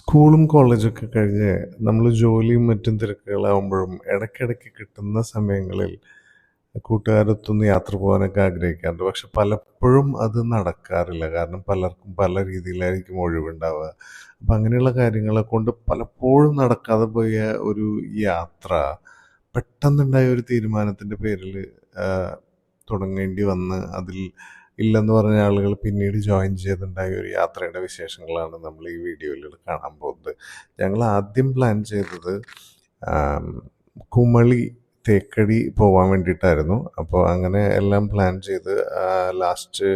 സ്കൂളും കോളേജൊക്കെ കഴിഞ്ഞ് നമ്മൾ ജോലിയും മറ്റും തിരക്കുകളാവുമ്പോഴും ഇടയ്ക്കിടയ്ക്ക് കിട്ടുന്ന സമയങ്ങളിൽ കൂട്ടുകാരൊത്തൊന്ന് യാത്ര പോകാനൊക്കെ ആഗ്രഹിക്കാറുണ്ട്. പക്ഷെ പലപ്പോഴും അത് നടക്കാറില്ല. കാരണം പലർക്കും പല രീതിയിലായിരിക്കും ഒഴിവുണ്ടാവുക. അപ്പം അങ്ങനെയുള്ള കാര്യങ്ങളെ കൊണ്ട് പലപ്പോഴും നടക്കാതെ പോയ ഒരു യാത്ര പെട്ടെന്നുണ്ടായ ഒരു തീരുമാനത്തിൻ്റെ പേരിൽ തുടങ്ങേണ്ടി വന്ന് അതിൽ ഇല്ലെന്ന് പറഞ്ഞ ആളുകൾ പിന്നീട് ജോയിൻ ചെയ്തുണ്ടായ ഒരു യാത്രയുടെ വിശേഷങ്ങളാണ് നമ്മൾ ഈ വീഡിയോയിൽ കാണാൻ പോകുന്നത്. ഞങ്ങൾ ആദ്യം പ്ലാൻ ചെയ്തത് ആം, കുമളി തേക്കടി പോകാൻ വേണ്ടിയിട്ടായിരുന്നു. അപ്പോൾ അങ്ങനെ എല്ലാം പ്ലാൻ ചെയ്ത് ലാസ്റ്റ്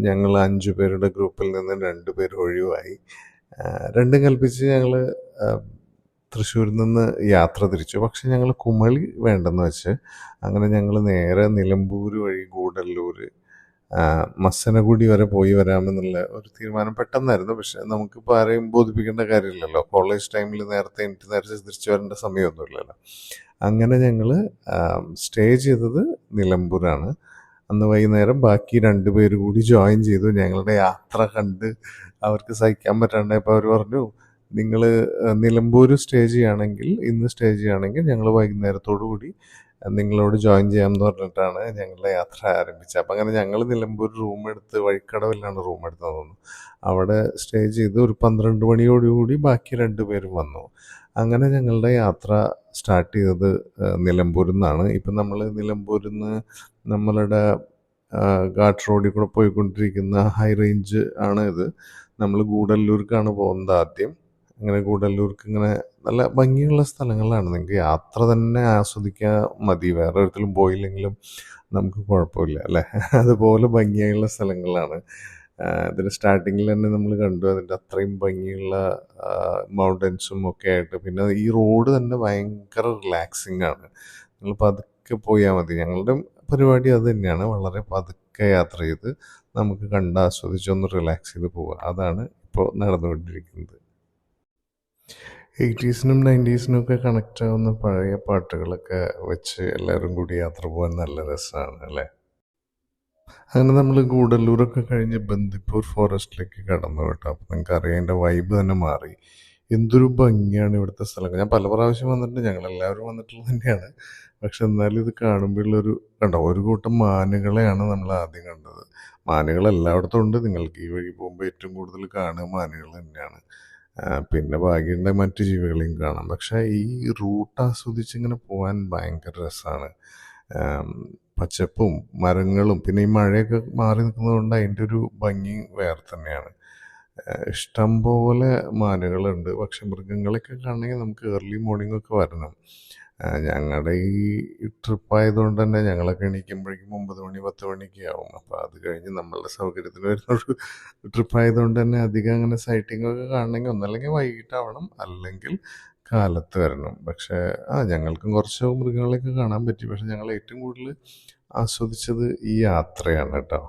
ഞങ്ങൾ 5 പേരുടെ ഗ്രൂപ്പിൽ നിന്ന് 2 പേര് ഒഴിവായി. രണ്ടും കൽപ്പിച്ച് ഞങ്ങൾ തൃശ്ശൂരിൽ നിന്ന് യാത്ര തിരിച്ചു. പക്ഷെ ഞങ്ങൾ കുമളി വേണ്ടെന്ന് വെച്ച് അങ്ങനെ ഞങ്ങൾ നേരെ നിലമ്പൂർ വഴി ഗൂഡല്ലൂർ മസനഗുഡി വരെ പോയി വരാമെന്നുള്ള ഒരു തീരുമാനം പെട്ടെന്നായിരുന്നു. പക്ഷെ നമുക്കിപ്പോൾ ആരെയും ബോധിപ്പിക്കേണ്ട കാര്യമില്ലല്ലോ. കോളേജ് ടൈമിൽ നേരത്തെ എനിക്ക് നേരത്തെ തിരിച്ചു വരേണ്ട സമയമൊന്നുമില്ലല്ലോ. അങ്ങനെ ഞങ്ങൾ സ്റ്റേ ചെയ്തത് നിലമ്പൂരാണ്. അന്ന് വൈകുന്നേരം ബാക്കി 2 പേര് കൂടി ജോയിൻ ചെയ്തു. ഞങ്ങളുടെ യാത്ര കണ്ട് അവർക്ക് സഹിക്കാൻ പറ്റാണ്ടായപ്പോൾ അവർ പറഞ്ഞു, നിങ്ങൾ നിലമ്പൂർ സ്റ്റേ ചെയ്യുകയാണെങ്കിൽ ഇന്ന് സ്റ്റേ ചെയ്യുകയാണെങ്കിൽ ഞങ്ങൾ വൈകുന്നേരത്തോടു കൂടി നിങ്ങളോട് ജോയിൻ ചെയ്യാമെന്ന് പറഞ്ഞിട്ടാണ് ഞങ്ങളുടെ യാത്ര ആരംഭിച്ചത്. അപ്പം അങ്ങനെ ഞങ്ങൾ നിലമ്പൂർ റൂം എടുത്ത് വഴിക്കടവിലാണ് റൂം എടുത്തത് തോന്നുന്നു. അവിടെ സ്റ്റേ ചെയ്ത് ഒരു 12 മണിയോടുകൂടി ബാക്കി 2 പേരും വന്നു. അങ്ങനെ ഞങ്ങളുടെ യാത്ര സ്റ്റാർട്ട് ചെയ്തത് നിലമ്പൂരിൽ നിന്നാണ്. ഇപ്പം നമ്മൾ നിലമ്പൂരിൽ നിന്ന് നമ്മളുടെ ഘാട്ട് റോഡിൽ കൂടെ പോയിക്കൊണ്ടിരിക്കുന്ന ഹൈ റേഞ്ച് ആണ് ഇത്. നമ്മൾ ഗൂഡല്ലൂർക്കാണ് പോകുന്നത് ആദ്യം. അങ്ങനെ ഗൂഡല്ലൂർക്ക് ഇങ്ങനെ നല്ല ഭംഗിയുള്ള സ്ഥലങ്ങളാണ്. നിങ്ങൾക്ക് യാത്ര തന്നെ ആസ്വദിക്കാൻ മതി. വേറെ ഒരിടത്തിലും പോയില്ലെങ്കിലും നമുക്ക് കുഴപ്പമില്ല അല്ലേ. അതുപോലെ ഭംഗിയായുള്ള സ്ഥലങ്ങളാണ്. ഇതിൻ്റെ സ്റ്റാർട്ടിങ്ങിൽ തന്നെ നമ്മൾ കണ്ടു അതിൻ്റെ അത്രയും ഭംഗിയുള്ള മൗണ്ടൻസും ഒക്കെ ആയിട്ട്. പിന്നെ ഈ റോഡ് തന്നെ ഭയങ്കര റിലാക്സിങ് ആണ്. നിങ്ങൾ പതുക്കെ പോയാൽ മതി. ഞങ്ങളുടെ പരിപാടി അത് തന്നെയാണ്. വളരെ പതുക്കെ യാത്ര ചെയ്ത് നമുക്ക് കണ്ട് ആസ്വദിച്ചൊന്ന് റിലാക്സ് ചെയ്ത് പോവുക. അതാണ് ഇപ്പോൾ നടന്നുകൊണ്ടിരിക്കുന്നത്. 80സിനും 90സിനും ഒക്കെ കണക്റ്റ് ആവുന്ന പഴയ പാട്ടുകളൊക്കെ വെച്ച് എല്ലാവരും കൂടി യാത്ര പോകാൻ നല്ല രസമാണ് അല്ലേ. അങ്ങനെ നമ്മൾ ഗൂഡല്ലൂരൊക്കെ കഴിഞ്ഞ് ബന്ദിപ്പൂർ ഫോറസ്റ്റിലേക്ക് കടന്നു കേട്ടോ. അപ്പം നിങ്ങൾക്ക് അറിയാം അതിൻ്റെ വൈബ് തന്നെ മാറി. എന്തൊരു ഭംഗിയാണ് ഇവിടുത്തെ സ്ഥലങ്ങൾ. ഞാൻ പല പ്രാവശ്യം വന്നിട്ടുണ്ട്, ഞങ്ങളെല്ലാവരും വന്നിട്ടുള്ളത് തന്നെയാണ്. പക്ഷെ എന്നാലും ഇത് കാണുമ്പോഴുള്ളൊരു കണ്ടോ, ഒരു കൂട്ടം മാനുകളെയാണ് നമ്മൾ ആദ്യം കണ്ടത്. മാനുകൾ എല്ലായിടത്തും ഉണ്ട്. നിങ്ങൾക്ക് ഈ വഴി പോകുമ്പോൾ ഏറ്റവും കൂടുതൽ കാണുക മാനുകൾ തന്നെയാണ്. പിന്നെ ഭാഗ്യമുണ്ടെങ്കിൽ മറ്റു ജീവികളെയും കാണാം. പക്ഷേ ഈ റൂട്ട് ആസ്വദിച്ച് ഇങ്ങനെ പോകാൻ ഭയങ്കര രസമാണ്. പച്ചപ്പും മരങ്ങളും പിന്നെ ഈ മഴയൊക്കെ മാറി നിൽക്കുന്നത് കൊണ്ട് അതിൻ്റെ ഒരു ഭംഗി വേറെ തന്നെയാണ്. ഇഷ്ടം പോലെ മാനുകളുണ്ട്. പക്ഷെ മൃഗങ്ങളെയൊക്കെ കാണണമെങ്കിൽ നമുക്ക് ഏർലി മോർണിംഗ് ഒക്കെ വരണം. ഞങ്ങളുടെ ഈ ട്രിപ്പായതുകൊണ്ട് തന്നെ ഞങ്ങളൊക്കെ എണീക്കുമ്പോഴേക്കും 9 മണി 10 മണിയൊക്കെ ആവും. അപ്പോൾ അത് കഴിഞ്ഞ് നമ്മളുടെ സൗകര്യത്തിന് വരുന്നൊരു ട്രിപ്പായതുകൊണ്ട് തന്നെ അധികം അങ്ങനെ സൈറ്റിംഗ് ഒക്കെ കാണണമെങ്കിൽ ഒന്നല്ലെങ്കിൽ വൈകിട്ടാവണം അല്ലെങ്കിൽ കാലത്ത് വരണം. പക്ഷേ ഞങ്ങൾക്കും കുറച്ച് മൃഗങ്ങളെയൊക്കെ കാണാൻ പറ്റി. പക്ഷെ ഞങ്ങൾ ഏറ്റവും കൂടുതൽ ആസ്വദിച്ചത് ഈ യാത്രയാണ് കേട്ടോ.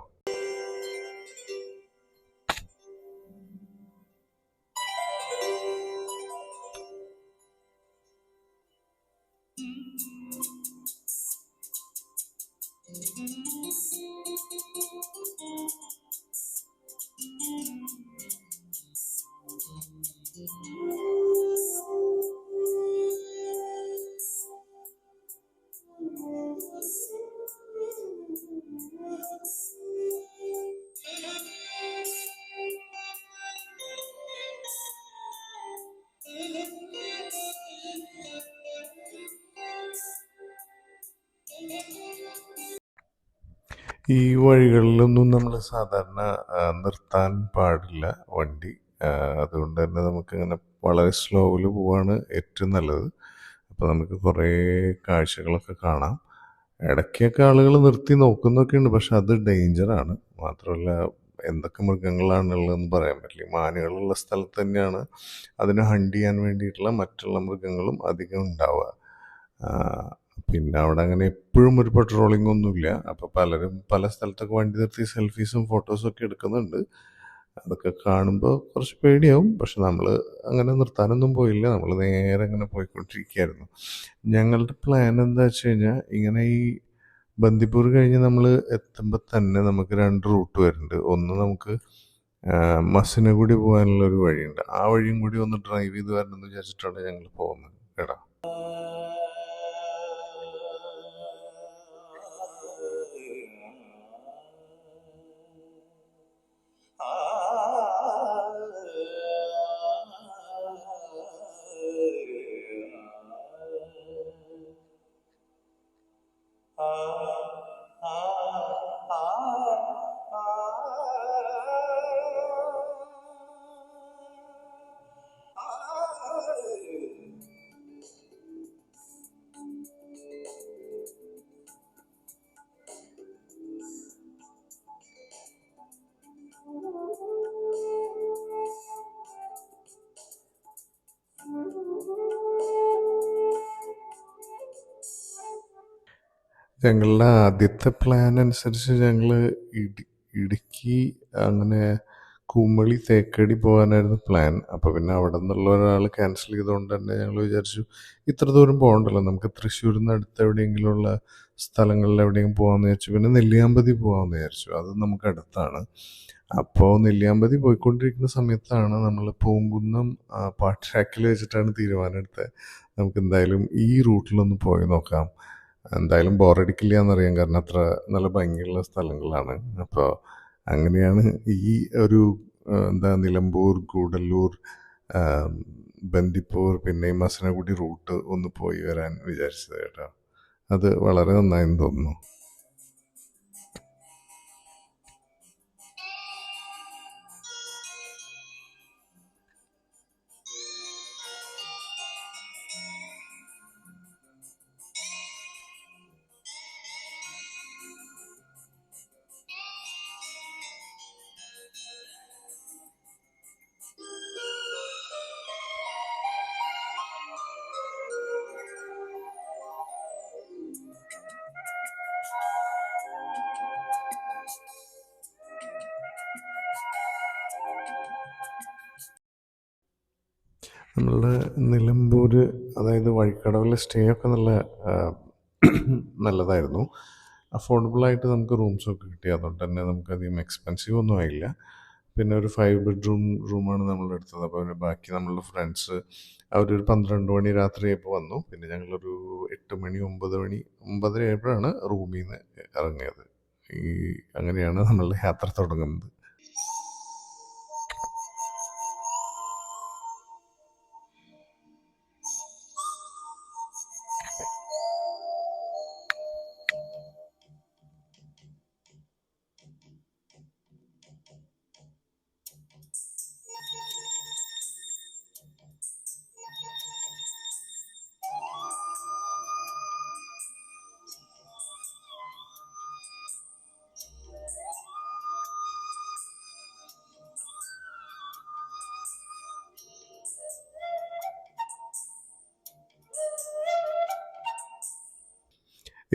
ഈ വഴികളിലൊന്നും നമ്മൾ സാധാരണ നിർത്താൻ പാടില്ല വണ്ടി. അതുകൊണ്ട് തന്നെ നമുക്കിങ്ങനെ വളരെ സ്ലോവിൽ പോവാണ് ഏറ്റവും നല്ലത്. അപ്പോൾ നമുക്ക് കുറേ കാഴ്ചകളൊക്കെ കാണാം. ഇടയ്ക്കൊക്കെ ആളുകൾ നിർത്തി നോക്കുന്നൊക്കെ ഉണ്ട്. പക്ഷെ അത് ഡേഞ്ചറാണ്. മാത്രമല്ല എന്തൊക്കെ മൃഗങ്ങളാണുള്ളതെന്ന് പറയാൻ പറ്റില്ല. മാനുകളുള്ള സ്ഥലത്ത് തന്നെയാണ് അതിനെ ഹണ്ട് ചെയ്യാൻ വേണ്ടിയിട്ടുള്ള മറ്റുള്ള മൃഗങ്ങളും അധികം ഉണ്ടാവുക. പിന്നെ അവിടെ അങ്ങനെ എപ്പോഴും ഒരു പെട്രോളിംഗ് ഒന്നുമില്ല. അപ്പോൾ പലരും പല സ്ഥലത്തൊക്കെ വണ്ടി നിർത്തി സെൽഫീസും ഫോട്ടോസും ഒക്കെ എടുക്കുന്നുണ്ട്. അതൊക്കെ കാണുമ്പോൾ കുറച്ച് പേടിയാവും. പക്ഷെ നമ്മൾ അങ്ങനെ നിർത്താനൊന്നും പോയില്ല. നമ്മൾ നേരെ അങ്ങനെ പോയിക്കൊണ്ടിരിക്കുകയായിരുന്നു. ഞങ്ങളുടെ പ്ലാൻ എന്താ വെച്ച് കഴിഞ്ഞാൽ ഇങ്ങനെ ഈ ബന്ദിപ്പൂർ കഴിഞ്ഞ് നമ്മൾ എത്തുമ്പോൾ തന്നെ നമുക്ക് 2 റൂട്ട് വരുന്നുണ്ട്. ഒന്ന് നമുക്ക് മസിനഗുഡി പോകാനുള്ള ഒരു വഴിയുണ്ട്. ആ വഴിയും കൂടി ഒന്ന് ഡ്രൈവ് ചെയ്ത് വരണമെന്ന് വിചാരിച്ചിട്ടാണ് ഞങ്ങൾ പോകുന്നത് എടാ. ഞങ്ങളുടെ ആദ്യത്തെ പ്ലാൻ അനുസരിച്ച് ഞങ്ങൾ ഇടുക്കി അങ്ങനെ കുമളി തേക്കടി പോകാനായിരുന്നു പ്ലാൻ. അപ്പോൾ പിന്നെ അവിടെ നിന്നുള്ള ഒരാൾ ക്യാൻസൽ ചെയ്തുകൊണ്ട് തന്നെ ഞങ്ങൾ വിചാരിച്ചു ഇത്ര ദൂരം പോകണ്ടല്ലോ, നമുക്ക് തൃശ്ശൂരിൽ നിന്ന് അടുത്ത് എവിടെയെങ്കിലുമുള്ള സ്ഥലങ്ങളിൽ എവിടെയെങ്കിലും പോകാമെന്ന് വിചാരിച്ചു. പിന്നെ നെല്ലിയാമ്പതി പോകാമെന്ന് വിചാരിച്ചു, അത് നമുക്ക് അടുത്താണ്. അപ്പോൾ നെല്ലിയാമ്പതി പോയിക്കൊണ്ടിരിക്കുന്ന സമയത്താണ് നമ്മൾ പൂങ്കുന്നം പാട്ട് ട്രാക്കിൽ വെച്ചിട്ടാണ് തീരുമാനം എടുത്തത്, നമുക്ക് എന്തായാലും ഈ റൂട്ടിലൊന്ന് പോയി നോക്കാം, എന്തായാലും ബോറടിക്കില്ല എന്നറിയാം, കാരണം അത്ര നല്ല ഭംഗിയുള്ള സ്ഥലങ്ങളാണ്. അപ്പോൾ അങ്ങനെയാണ് ഈ ഒരു നിലമ്പൂർ, ഗൂഡല്ലൂർ, ബന്ദിപ്പൂർ, പിന്നെ ഈ മസനഗുഡി റൂട്ട് ഒന്ന് പോയി വരാൻ വിചാരിച്ചത് കേട്ടോ. അത് വളരെ നന്നായെന്ന് തോന്നുന്നു. നമ്മളുടെ നിലമ്പൂർ, അതായത് വഴിക്കടവിലെ സ്റ്റേ ഒക്കെ നല്ലതായിരുന്നു. അഫോർഡബിളായിട്ട് നമുക്ക് റൂംസൊക്കെ കിട്ടി, അതുകൊണ്ട് തന്നെ നമുക്കധികം എക്സ്പെൻസീവ് ഒന്നും ആയില്ല. പിന്നെ ഒരു 5 ബെഡ്റൂം റൂമാണ് നമ്മൾ എടുത്തത്. അപ്പോൾ പിന്നെ ബാക്കി നമ്മളുടെ ഫ്രണ്ട്സ് അവരൊരു 12 മണി രാത്രിയായപ്പോൾ വന്നു. പിന്നെ ഞങ്ങളൊരു 8 മണി 9 ആയപ്പോഴാണ് റൂമിൽ നിന്ന് ഇറങ്ങിയത്. അങ്ങനെയാണ് നമ്മളുടെ യാത്ര തുടങ്ങുന്നത്.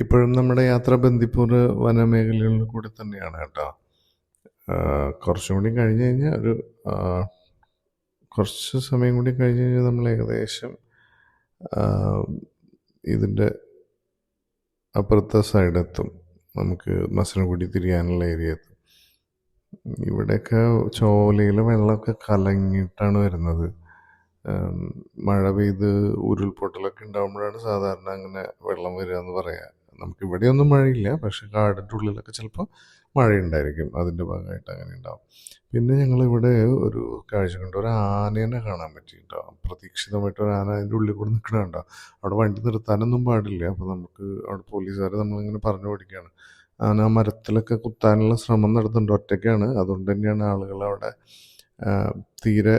ഇപ്പോഴും നമ്മുടെ യാത്ര ബന്ദിപ്പൂർ വനമേഖലകളിൽ കൂടെ തന്നെയാണ് കേട്ടോ. കുറച്ചും കൂടി കഴിഞ്ഞ് കഴിഞ്ഞാൽ കുറച്ച് സമയം കൂടി കഴിഞ്ഞ് കഴിഞ്ഞാൽ നമ്മൾ ഏകദേശം ഇതിൻ്റെ അപ്പുറത്തെ സൈഡെത്തും, നമുക്ക് മസനഗുഡി തിരിയാനുള്ള ഏരിയ എത്തും. ഇവിടെയൊക്കെ ചോലയിൽ വെള്ളമൊക്കെ കലങ്ങിയിട്ടാണ് വരുന്നത്. മഴ പെയ്ത് ഉരുൾപൊട്ടലൊക്കെ ഉണ്ടാകുമ്പോഴാണ് സാധാരണ അങ്ങനെ വെള്ളം വരിക എന്ന് പറയാം. നമുക്കിവിടെയൊന്നും മഴയില്ല, പക്ഷെ കാടിൻ്റെ ഉള്ളിലൊക്കെ ചിലപ്പോൾ മഴയുണ്ടായിരിക്കും, അതിൻ്റെ ഭാഗമായിട്ട് അങ്ങനെ ഉണ്ടാവും. പിന്നെ ഞങ്ങളിവിടെ ഒരു കാഴ്ച കണ്ടു, ഒരു ആനേനെ കാണാൻ പറ്റി കേട്ടോ. അപ്രതീക്ഷിതമായിട്ട് ഒരു ആന അതിൻ്റെ ഉള്ളിൽ കൂടെ നിൽക്കണ കണ്ടോ. അവിടെ വണ്ടി നിർത്താനൊന്നും പാടില്ല. അപ്പോൾ നമുക്ക് അവിടെ പോലീസുകാർ നമ്മളിങ്ങനെ പറഞ്ഞു കൊടുക്കുകയാണ്, ആന ആ മരത്തിലൊക്കെ കുത്താനുള്ള ശ്രമം നടത്തുന്നുണ്ട്, ഒറ്റയ്ക്കാണ്, അതുകൊണ്ട് തന്നെയാണ് ആളുകൾ അവിടെ തീരെ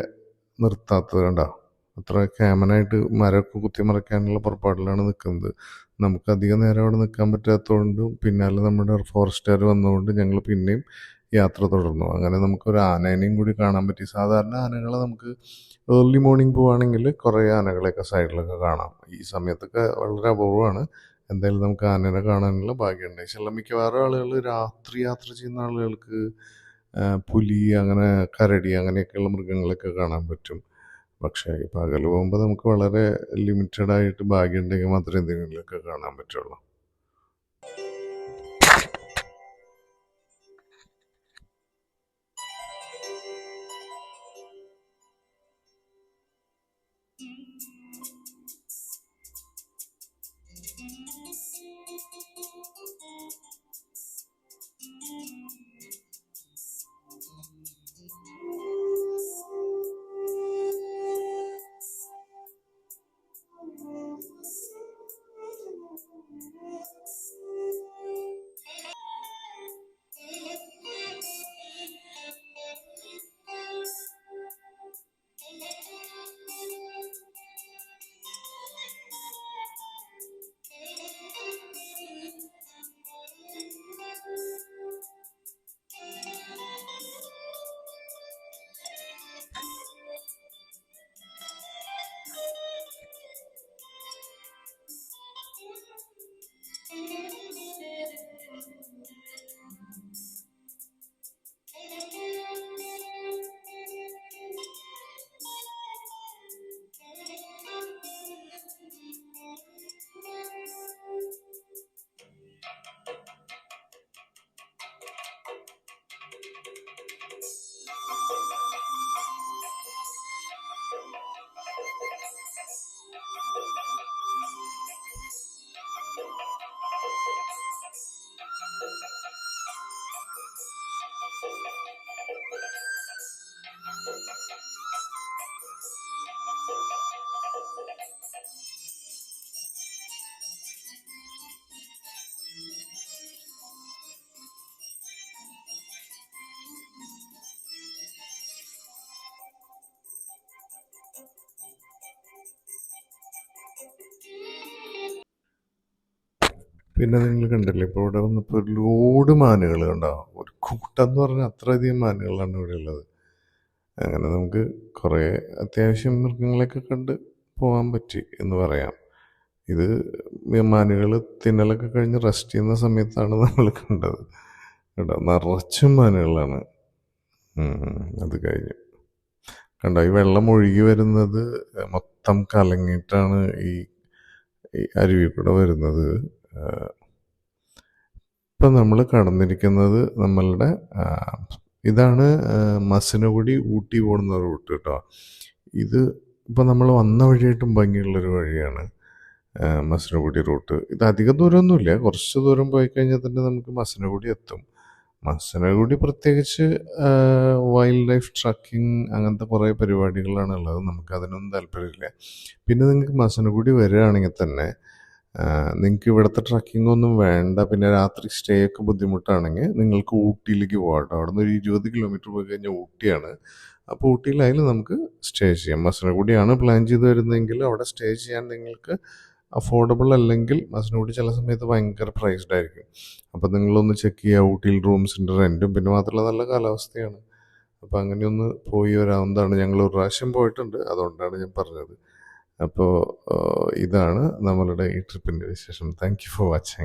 നിർത്താത്തത് കണ്ടോ. അത്ര ക്യാമനായിട്ട് മരമൊക്കെ കുത്തി മറയ്ക്കാനുള്ള പുറപ്പാടിലാണ് നിൽക്കുന്നത്. നമുക്ക് അധികം നേരം അവിടെ നിൽക്കാൻ പറ്റാത്തതുകൊണ്ട് പിന്നാലെ നമ്മുടെ ഫോറസ്റ്റുകാർ വന്നതുകൊണ്ട് ഞങ്ങൾ പിന്നെയും യാത്ര തുടർന്നു. അങ്ങനെ നമുക്കൊരു ആനേനെയും കൂടി കാണാൻ പറ്റി. സാധാരണ ആനകളെ നമുക്ക് ഏർലി മോർണിംഗ് പോവുകയാണെങ്കിൽ കുറേ ആനകളെയൊക്കെ സൈഡിലൊക്കെ കാണാം. ഈ സമയത്തൊക്കെ വളരെ അപൂർവമാണ്. എന്തായാലും നമുക്ക് ആനേനെ കാണാനുള്ള ഭാഗ്യമുണ്ടായി. ചില മിക്കവാറും ആളുകൾ രാത്രി യാത്ര ചെയ്യുന്ന ആളുകൾക്ക് പുലി, അങ്ങനെ കരടി, അങ്ങനെയൊക്കെയുള്ള മൃഗങ്ങളൊക്കെ കാണാൻ പറ്റും. പക്ഷേ ഈ പകൽ പോകുമ്പോൾ നമുക്ക് വളരെ ലിമിറ്റഡായിട്ട് ഭാഗ്യമുണ്ടെങ്കിൽ മാത്രമേ എന്തെങ്കിലുമൊക്കെ കാണാൻ പറ്റുള്ളൂ. പിന്നെ നിങ്ങൾ കണ്ടില്ലേ, ഇപ്പോൾ ഇവിടെ വന്നപ്പോൾ ഒരു ലോഡ് മാനുകൾ ഉണ്ടാവും. ഒരു കൂട്ടം എന്ന് പറഞ്ഞാൽ അത്രയധികം മാനുകളാണ് ഇവിടെ ഉള്ളത്. അങ്ങനെ നമുക്ക് കുറേ അത്യാവശ്യം മൃഗങ്ങളെയൊക്കെ കണ്ട് പോകാൻ പറ്റി എന്ന് പറയാം. ഇത് മാനുകൾ തിന്നലൊക്കെ കഴിഞ്ഞ് റെസ്റ്റ് ചെയ്യുന്ന സമയത്താണ് നമ്മൾ കണ്ടത് കേട്ടോ. നിറച്ചും മാനുകളാണ്. അത് കഴിഞ്ഞ് കണ്ടോ, ഈ വെള്ളം ഒഴുകി വരുന്നത് മൊത്തം കലങ്ങിയിട്ടാണ് ഈ അരുവി കൂടെ വരുന്നത്. ഇപ്പം നമ്മൾ കടന്നിരിക്കുന്നത് നമ്മളുടെ ഇതാണ് മസനഗുഡി ഊട്ടി പോകുന്ന റൂട്ട് കേട്ടോ. ഇത് ഇപ്പം നമ്മൾ വന്ന വഴിയായിട്ടും ഭംഗിയുള്ളൊരു വഴിയാണ് മസനഗുഡി റൂട്ട്. ഇത് അധികം ദൂരമൊന്നുമില്ല, കുറച്ച് ദൂരം പോയി കഴിഞ്ഞാൽ തന്നെ നമുക്ക് മസനഗുഡി എത്തും. മസനഗുഡി പ്രത്യേകിച്ച് വൈൽഡ് ലൈഫ് ട്രക്കിംഗ് അങ്ങനത്തെ കുറേ പരിപാടികളാണ് ഉള്ളത്. നമുക്ക് അതിനൊന്നും താല്പര്യമില്ല. പിന്നെ നിങ്ങൾക്ക് മസനഗുഡി വരികയാണെങ്കിൽ തന്നെ നിങ്ങൾക്ക് ഇവിടുത്തെ ട്രക്കിംഗ് ഒന്നും വേണ്ട. പിന്നെ രാത്രി സ്റ്റേ ഒക്കെ ബുദ്ധിമുട്ടാണെങ്കിൽ നിങ്ങൾക്ക് ഊട്ടിയിലേക്ക് പോകാം കേട്ടോ. അവിടെ നിന്ന് ഒരു 20 കിലോമീറ്റർ പോയി കഴിഞ്ഞാൽ ഊട്ടിയാണ്. അപ്പോൾ ഊട്ടിയിലായാലും നമുക്ക് സ്റ്റേ ചെയ്യാം. മസനഗുഡിയാണ് പ്ലാൻ ചെയ്ത് വരുന്നതെങ്കിൽ അവിടെ സ്റ്റേ ചെയ്യാൻ നിങ്ങൾക്ക് അഫോർഡബിൾ അല്ലെങ്കിൽ മസനഗുഡി ചില സമയത്ത് ഭയങ്കര പ്രൈസ്ഡ് ആയിരിക്കും. അപ്പോൾ നിങ്ങളൊന്ന് ചെക്ക് ചെയ്യുക ഊട്ടിയിൽ റൂംസിൻ്റെ റെൻറ്റും. പിന്നെ മാത്രമല്ല നല്ല കാലാവസ്ഥയാണ്. അപ്പോൾ അങ്ങനെയൊന്ന് പോയി വരാവുന്നതാണ്. ഞങ്ങൾ ഒരു പ്രാവശ്യം പോയിട്ടുണ്ട്, അതുകൊണ്ടാണ് ഞാൻ പറഞ്ഞത്. അപ്പോൾ ഇതാണ് നമ്മളുടെ ഈ ട്രിപ്പിൻ്റെ വിശേഷം. Thank you for watching.